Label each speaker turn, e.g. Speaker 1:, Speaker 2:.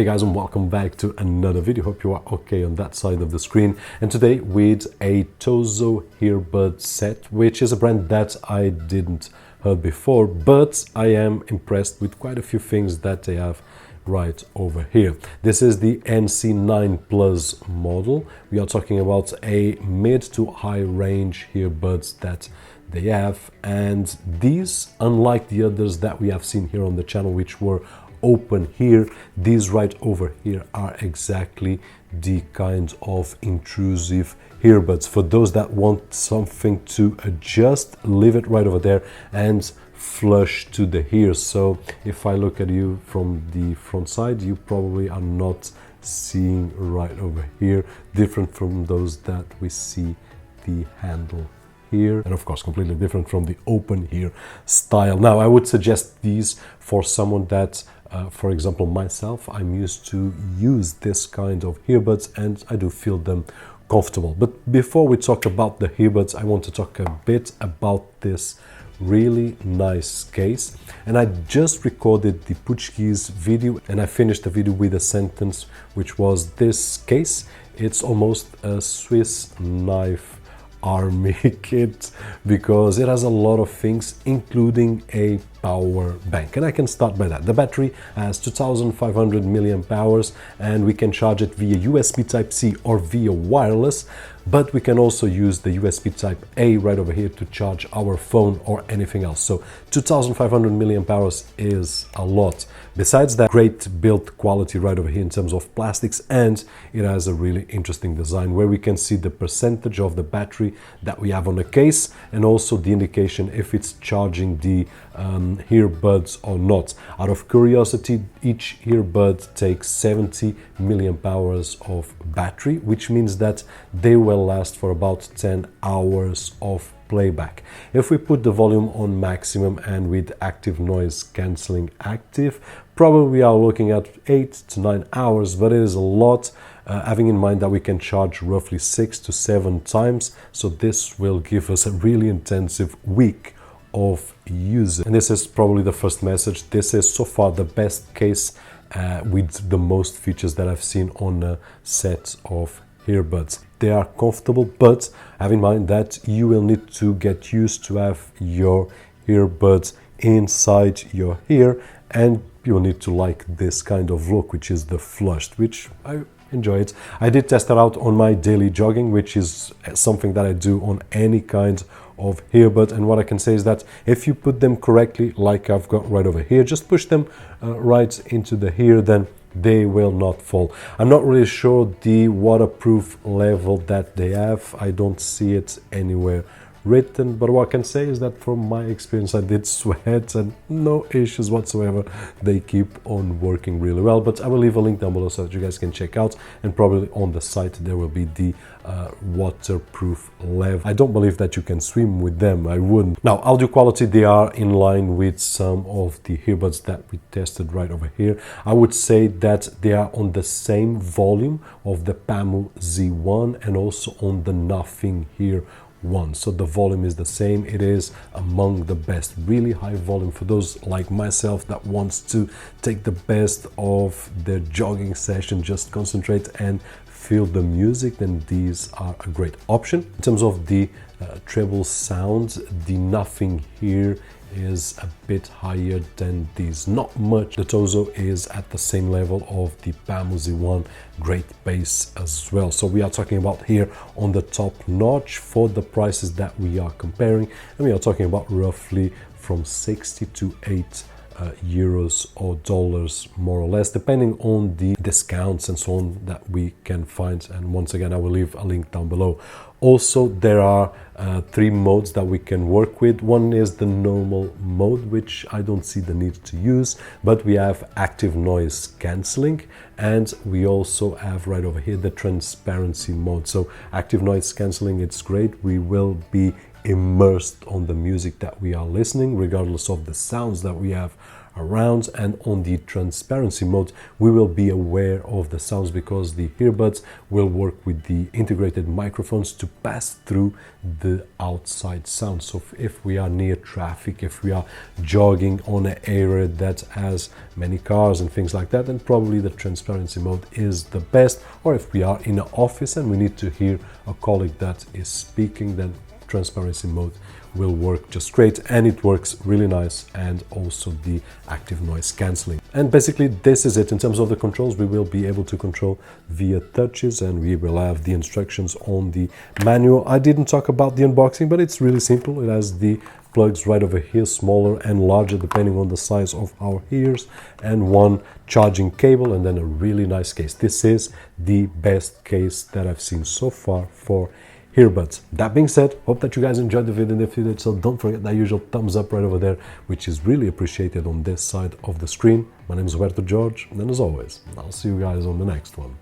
Speaker 1: Hey guys, and welcome back to another video. Hope you are okay on that side of the screen. And today with a TOZO earbud set, which is a brand that I didn't heard before, but I am impressed with quite a few things that they have right over here. This is the NC9 Plus model. We are talking about a mid to high range earbuds that they have, and these, unlike the others that we have seen here on the channel, which were open here, these right over here are exactly the kind of intrusive earbuds. For those that want something to adjust, leave it right over there and flush to the ears. So if I look at you from the front side, you probably are not seeing right over here, different from those that we see the handle here, and of course completely different from the open ear style. Now I would suggest these for someone that for example myself, I'm used to use this kind of earbuds and I do feel them comfortable. But before we talk about the earbuds, I want to talk a bit about this really nice case. And I just recorded the Portuguese video and I finished the video with a sentence which was, this case, it's almost a Swiss knife army kit, because it has a lot of things, including a power bank. And I can start by that. The battery has 2500 milliamp hours and we can charge it via USB Type-C or via wireless, but we can also use the USB Type-A right over here to charge our phone or anything else. So 2500 milliamp hours is a lot. Besides that, great build quality right over here in terms of plastics, and it has a really interesting design where we can see the percentage of the battery that we have on the case, and also the indication if it's charging the earbuds or not. Out of curiosity, each earbud takes 70 milliamp hours of battery, which means that they will last for about 10 hours of playback. If we put the volume on maximum and with active noise cancelling active, probably we are looking at 8 to 9 hours, but it is a lot, having in mind that we can charge roughly 6 to 7 times. So this will give us a really intensive week of use. And this is probably the first message. This is so far the best case with the most features that I've seen on a set of earbuds. They are comfortable, but have in mind that you will need to get used to have your earbuds inside your ear, and you'll need to like this kind of look, which is the flushed, which I enjoy it. I did test it out on my daily jogging, which is something that I do on any kind of earbud, and what I can say is that if you put them correctly, like I've got right over here, just push them right into the ear, then they will not fall. I'm not really sure the waterproof level that they have. I don't see it anywhere written, but what I can say is that from my experience, I did sweat and no issues whatsoever. They keep on working really well. But I will leave a link down below so that you guys can check out, and probably on the site there will be the waterproof level. I don't believe that you can swim with them. I wouldn't. Now, audio quality, they are in line with some of the earbuds that we tested right over here. I would say that they are on the same volume of the Pamu Z1 and also on the Nothing Here one. So the volume is the same. It is among the best, really high volume for those like myself that wants to take the best of their jogging session, just concentrate and feel the music. Then these are a great option. In terms of the treble sound, the Nothing Here is a bit higher than these, not much. The TOZO is at the same level of the Pamu Z1, great bass as well. So we are talking about here on the top notch for the prices that we are comparing, and we are talking about roughly from 60 to 8 euros or dollars, more or less, depending on the discounts and so on that we can find. And once again, I will leave a link down below. Also, there are 3 modes that we can work with. One is the normal mode, which I don't see the need to use, but we have active noise cancelling, and we also have right over here the transparency mode. So active noise cancelling, it's great. We will be immersed on the music that we are listening, regardless of the sounds that we have around, and on the transparency mode we will be aware of the sounds because the earbuds will work with the integrated microphones to pass through the outside sound. So if we are near traffic, if we are jogging on an area that has many cars and things like that, then probably the transparency mode is the best. Or if we are in an office and we need to hear a colleague that is speaking, then transparency mode will work just great, and it works really nice, and also the active noise cancelling. And basically this is it. In terms of the controls, we will be able to control via touches, and we will have the instructions on the manual. I didn't talk about the unboxing, but it's really simple. It has the plugs right over here, smaller and larger depending on the size of our ears, and one charging cable, and then a really nice case. This is the best case that I've seen so far for earbuds. That being said, hope that you guys enjoyed the video, and if you did so, don't forget that usual thumbs up right over there, which is really appreciated on this side of the screen. My name is Roberto, and as always, I'll see you guys on the next one.